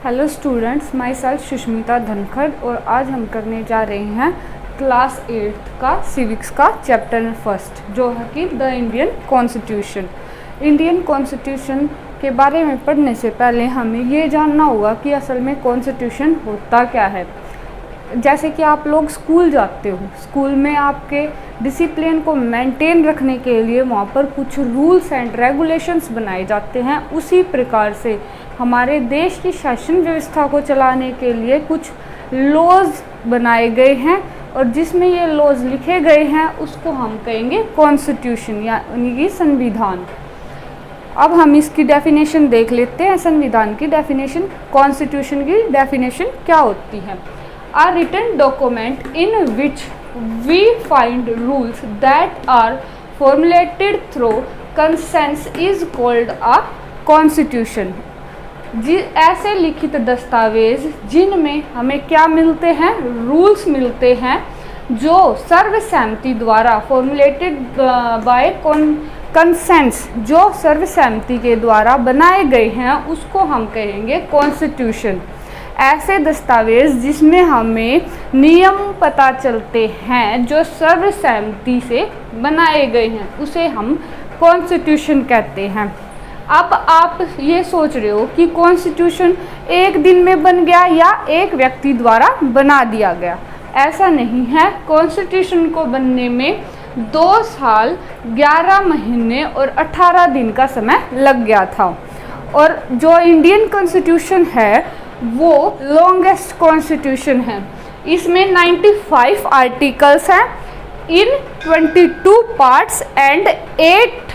Hello students, my self Sushmita Dhankhar और आज हम करने जा रहे हैं क्लास 8 का सिविक्स का चैप्टर फर्स्ट, जो है कि the Indian constitution. Indian constitution के बारे में पढ़ने से पहले हमें ये जानना होगा कि असल में कॉन्स्टिट्यूशन होता क्या है। जैसे कि आप लोग स्कूल जाते हो, स्कूल में आपके डिसिप्लिन को मेंटेन रखने के लिए वहाँ पर कुछ रूल्स एंड रेगुलेशंस बनाए जाते हैं। उसी प्रकार से हमारे देश की शासन व्यवस्था को चलाने के लिए कुछ लॉज बनाए गए हैं और जिसमें ये लॉज लिखे गए हैं उसको हम कहेंगे कॉन्स्टिट्यूशन यानी कि संविधान। अब हम इसकी डेफिनेशन देख लेते हैं। संविधान की डेफिनेशन, कॉन्स्टिट्यूशन की डेफिनेशन क्या होती है। A written document in which we find rules that are formulated through consent is called a constitution। ऐसे लिखित दस्तावेज जिनमें हमें क्या मिलते हैं, रूल्स मिलते हैं जो सर्वसहमति द्वारा फॉर्मुलेटेड बाय कंसेंस, जो सर्वसहमति के द्वारा बनाए गए हैं उसको हम कहेंगे कॉन्स्टिट्यूशन। ऐसे दस्तावेज जिसमें हमें नियम पता चलते हैं जो सर्वसहमति से बनाए गए हैं उसे हम कॉन्स्टिट्यूशन कहते हैं। अब आप ये सोच रहे हो कि कॉन्स्टिट्यूशन एक दिन में बन गया या एक व्यक्ति द्वारा बना दिया गया। ऐसा नहीं है। कॉन्स्टिट्यूशन को बनने में 2 साल 11 महीने और 18 दिन का समय लग गया था। और जो इंडियन कॉन्स्टिट्यूशन है वो लॉन्गेस्ट कॉन्स्टिट्यूशन है। इसमें 95 आर्टिकल्स हैं इन 22 पार्ट्स एंड 8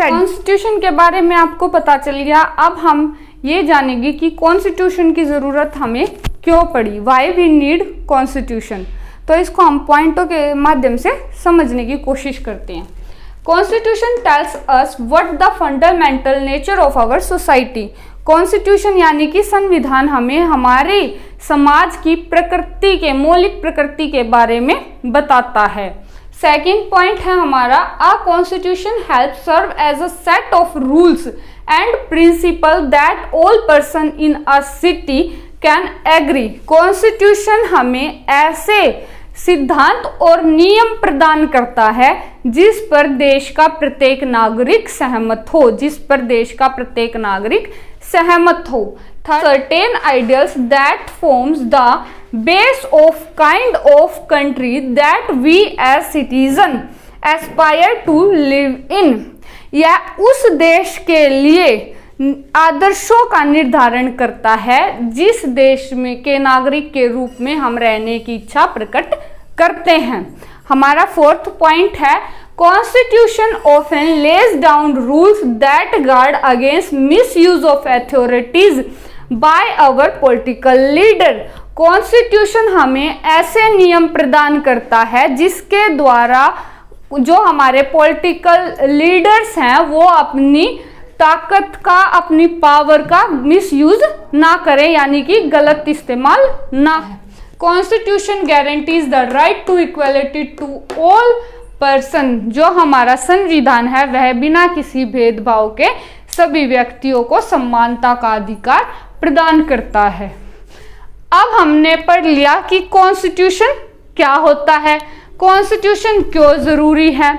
कॉन्स्टिट्यूशन के बारे में आपको पता चल गया। अब हम ये जानेंगे कि कॉन्स्टिट्यूशन की ज़रूरत हमें क्यों पड़ी, वाई वी नीड कॉन्स्टिट्यूशन। तो इसको हम पॉइंटों के माध्यम से समझने की कोशिश करते हैं। Constitution tells us what the fundamental nature of our society. Constitution यानी कि संविधान हमें हमारे समाज की प्रकृति के, मौलिक प्रकृति के बारे में बताता है। सेकंड पॉइंट है हमारा, a constitution help serve as a set of rules and principle that all person in a city can agree. Constitution हमें ऐसे सिद्धांत और नियम प्रदान करता है जिस पर देश का प्रत्येक नागरिक सहमत हो, जिस पर देश का प्रत्येक नागरिक सहमत हो। Certain ideals that forms the base of kind of country that we as citizen aspire to live in। यह उस देश के लिए आदर्शों का निर्धारण करता है जिस देश में के नागरिक के रूप में हम रहने की इच्छा प्रकट करते हैं। हमारा 4th पॉइंट है, Constitution often lays down rules that guard against misuse of authorities by our political leader। Constitution हमें ऐसे नियम प्रदान करता है जिसके द्वारा जो हमारे पॉलिटिकल लीडर्स हैं वो अपनी ताकत का, अपनी पावर का मिसयूज ना करें, यानी कि गलत इस्तेमाल ना है। Constitution guarantees the right to equality to all person. जो हमारा संविधान है वह बिना किसी भेदभाव के सभी व्यक्तियों को समानता का अधिकार प्रदान करता है। अब हमने पढ़ लिया कि कॉन्स्टिट्यूशन क्या होता है, कॉन्स्टिट्यूशन क्यों जरूरी है।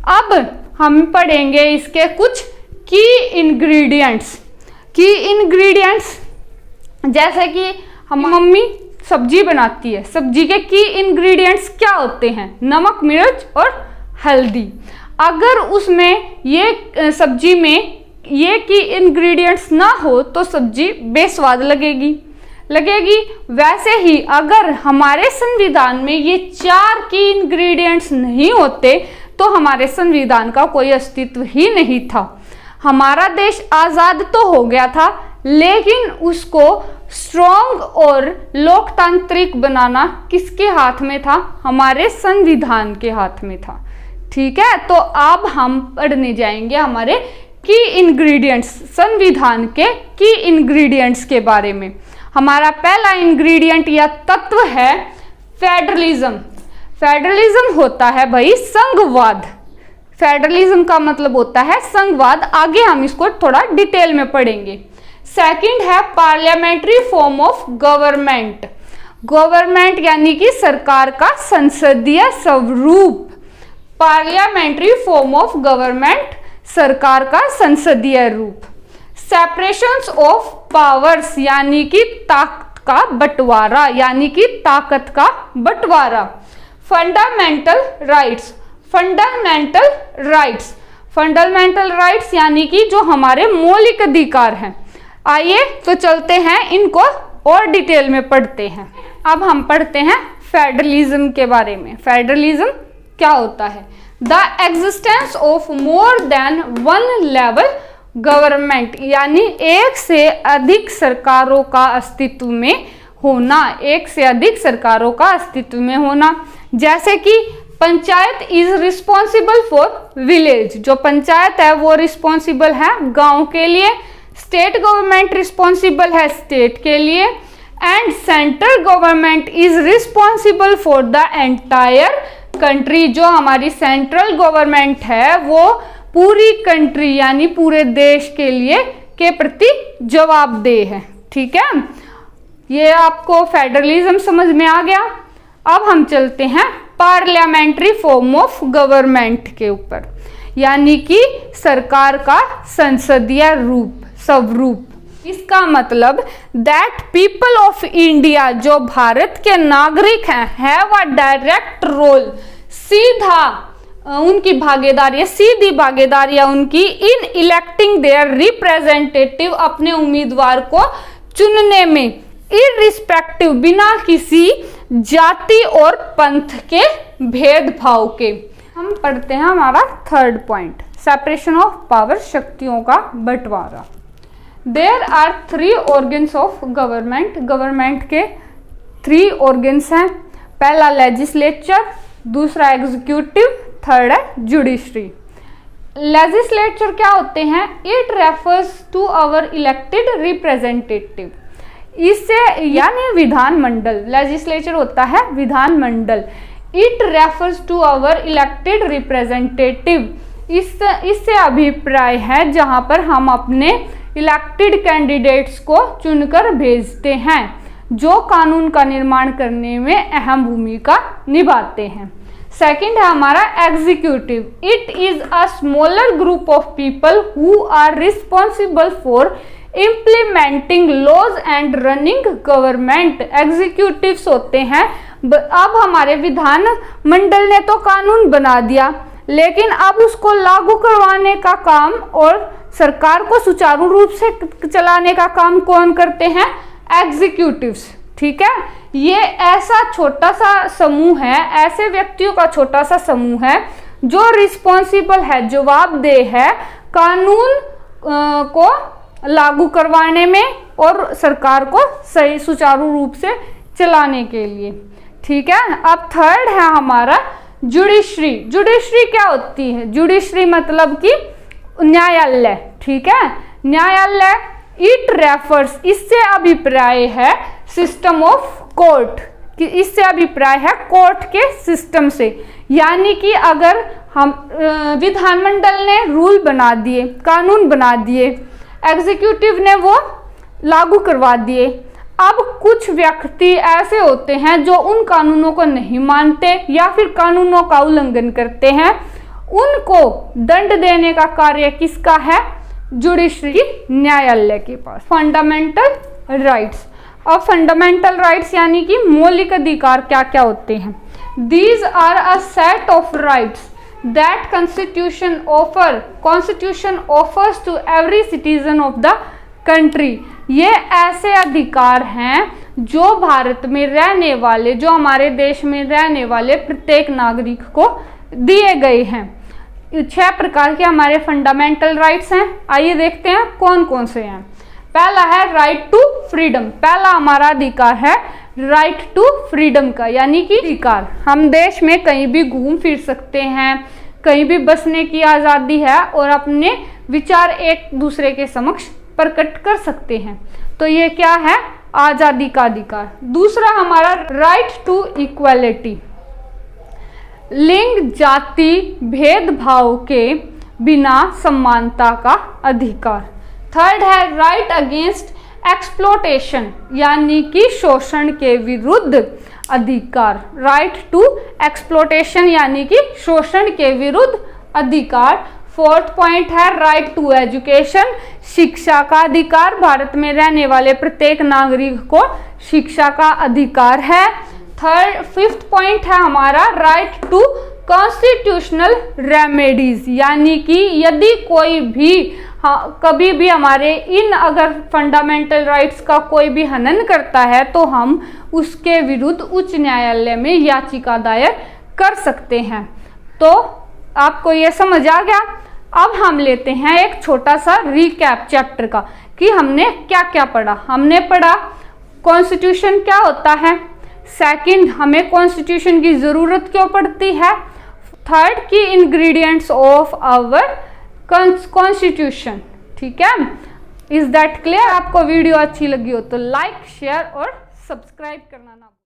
अब हम पढ़ेंगे इसके कुछ की इंग्रेडिएंट्स। की इंग्रेडिएंट्स जैसे कि हम मम्मी सब्जी बनाती है, सब्जी के की इंग्रेडिएंट्स क्या होते हैं, नमक, मिर्च और हल्दी। अगर उसमें ये सब्जी में ये की इंग्रेडिएंट्स ना हो तो सब्जी बेस्वाद लगेगी। वैसे ही अगर हमारे संविधान में ये 4 की इंग्रेडिएंट्स नहीं होते तो हमारे संविधान का कोई अस्तित्व ही नहीं था। हमारा देश आज़ाद तो हो गया था लेकिन उसको स्ट्रॉन्ग और लोकतांत्रिक बनाना किसके हाथ में था, हमारे संविधान के हाथ में था। ठीक है, तो अब हम पढ़ने जाएंगे हमारे की इंग्रेडिएंट्स, संविधान के की इंग्रेडिएंट्स के बारे में। हमारा पहला इंग्रेडिएंट या तत्व है फेडरलिज्म। फेडरलिज्म होता है भाई संघवाद। फेडरलिज्म का मतलब होता है संघवाद। आगे हम इसको थोड़ा डिटेल में पढ़ेंगे। सेकंड है parliamentary form of government. Government यानी कि सरकार का संसदीय स्वरूप। पार्लियामेंट्री फॉर्म ऑफ गवर्नमेंट, सरकार का संसदीय रूप। सेपरेशंस ऑफ पावर्स यानी कि ताकत का बंटवारा, यानी कि ताकत का बंटवारा। Fundamental rights. Fundamental rights, fundamental rights यानी कि जो हमारे मौलिक अधिकार हैं। आइए तो चलते हैं, इनको और डिटेल में पढ़ते हैं। अब हम पढ़ते हैं फेडरलिज्म के बारे में। फेडरलिज्म क्या होता है? The existence of more than one level government, यानी एक से अधिक सरकारों का अस्तित्व में होना, एक से अधिक सरकारों का अस्तित्व में होना। जैसे कि panchayat is responsible for village, जो पंचायत है वो रिस्पॉन्सिबल है गांव के लिए। स्टेट गवर्नमेंट रिस्पॉन्सिबल है स्टेट के लिए। And central government is responsible for the entire country, जो हमारी सेंट्रल गवर्नमेंट है वो पूरी कंट्री यानी पूरे देश के लिए के प्रति जवाबदेह है। ठीक है, ये आपको फेडरलिज्म समझ में आ गया। अब हम चलते हैं पार्लियामेंट्री फॉर्म ऑफ गवर्नमेंट के ऊपर, यानी कि सरकार का संसदीय रूप, स्वरूप। इसका मतलब दैट पीपल ऑफ इंडिया, जो भारत के नागरिक हैं, हैव अ डायरेक्ट रोल, सीधा उनकी भागीदारी, सीधी भागीदारी है उनकी इन इलेक्टिंग देयर रिप्रेजेंटेटिव, अपने उम्मीदवार को चुनने में, इररिस्पेक्टिव, बिना किसी जाति और पंथ के भेदभाव के। हम पढ़ते हैं हमारा third point, separation of power, शक्तियों का बंटवारा। There are 3 organs of government. Government के 3 ऑर्गन्स हैं। पहला लेजिस्लेचर, दूसरा एग्जीक्यूटिव, थर्ड है जुडिशरी। लेजिस्लेचर क्या होते हैं? It refers to our elected representative, इससे यानी विधानमंडल। लेजिस्लेचर होता है विधानमंडल। It refers to our elected representative, इससे अभिप्राय है जहां पर हम अपने इलेक्टेड कैंडिडेट्स को चुनकर भेजते हैं, जो कानून का निर्माण करने में अहम भूमिका निभाते हैं। सेकंड है हमारा executive. It is a smaller group of people who are responsible for implementing laws and running government. Executives होते हैं, अब हमारे विधान मंडल ने तो कानून बना दिया, लेकिन अब उसको लागू करवाने का काम और सरकार को सुचारू रूप से चलाने का काम कौन करते हैं? एग्जीक्यूटिव्स। ठीक है, ये ऐसा छोटा सा समूह है, ऐसे व्यक्तियों का छोटा सा समूह है जो रिस्पॉन्सिबल है, जवाबदेह है कानून को लागू करवाने में और सरकार को सही सुचारू रूप से चलाने के लिए। ठीक है, अब थर्ड है हमारा जुडिशरी। जुडिशरी क्या होती है? जुडिशरी मतलब कि न्यायालय। ठीक है, न्यायालय। इट रेफर्स, इससे अभिप्राय है सिस्टम ऑफ कोर्ट, कि इससे अभिप्राय है कोर्ट के सिस्टम से, यानी कि अगर हम विधानमंडल ने रूल बना दिए, कानून बना दिए, एग्जीक्यूटिव ने वो लागू करवा दिए, अब कुछ व्यक्ति ऐसे होते हैं जो उन कानूनों को नहीं मानते या फिर कानूनों का उल्लंघन करते हैं, उनको दंड देने का कार्य किसका है? जुडिशरी, न्यायालय के पास। Fundamental rights. अब फंडामेंटल राइट्स यानी कि मौलिक अधिकार क्या क्या होते हैं? These are a set of rights that constitution offers to every citizen of the country. ये ऐसे अधिकार हैं जो भारत में रहने वाले, जो हमारे देश में रहने वाले प्रत्येक नागरिक को दिए गए हैं। 6 प्रकार के हमारे फंडामेंटल राइट्स हैं। आइए देखते हैं कौन कौन से हैं। पहला है राइट टू फ्रीडम। पहला हमारा अधिकार है राइट टू फ्रीडम का, यानी कि अधिकार, हम देश में कहीं भी घूम फिर सकते हैं, कहीं भी बसने की आज़ादी है और अपने विचार एक दूसरे के समक्ष प्रकट कर सकते हैं। तो ये क्या है? आज़ादी का अधिकार। दूसरा हमारा राइट टू इक्वालिटी, लिंग जाति भेदभाव के बिना समानता का अधिकार। थर्ड है राइट अगेंस्ट एक्सप्लोटेशन, यानी कि शोषण के विरुद्ध अधिकार। राइट टू एक्सप्लोटेशन यानी कि शोषण के विरुद्ध अधिकार। फोर्थ पॉइंट है राइट टू एजुकेशन, शिक्षा का अधिकार। भारत में रहने वाले प्रत्येक नागरिक को शिक्षा का अधिकार है। फिफ्थ पॉइंट है हमारा राइट टू कॉन्स्टिट्यूशनल रेमेडीज, यानी कि यदि कोई भी कभी भी हमारे इन अगर फंडामेंटल राइट्स का कोई भी हनन करता है तो हम उसके विरुद्ध उच्च न्यायालय में याचिका दायर कर सकते हैं। तो आपको ये समझ आ गया। अब हम लेते हैं एक छोटा सा रिकैप चैप्टर का कि हमने क्या क्या पढ़ा। हमने पढ़ा कॉन्स्टिट्यूशन क्या होता है, सेकंड हमें कॉन्स्टिट्यूशन की जरूरत क्यों पड़ती है, थर्ड की इंग्रेडिएंट्स ऑफ आवर कॉन्स्टिट्यूशन। ठीक है, इज दैट क्लियर? आपको वीडियो अच्छी लगी हो तो लाइक शेयर और सब्सक्राइब करना ना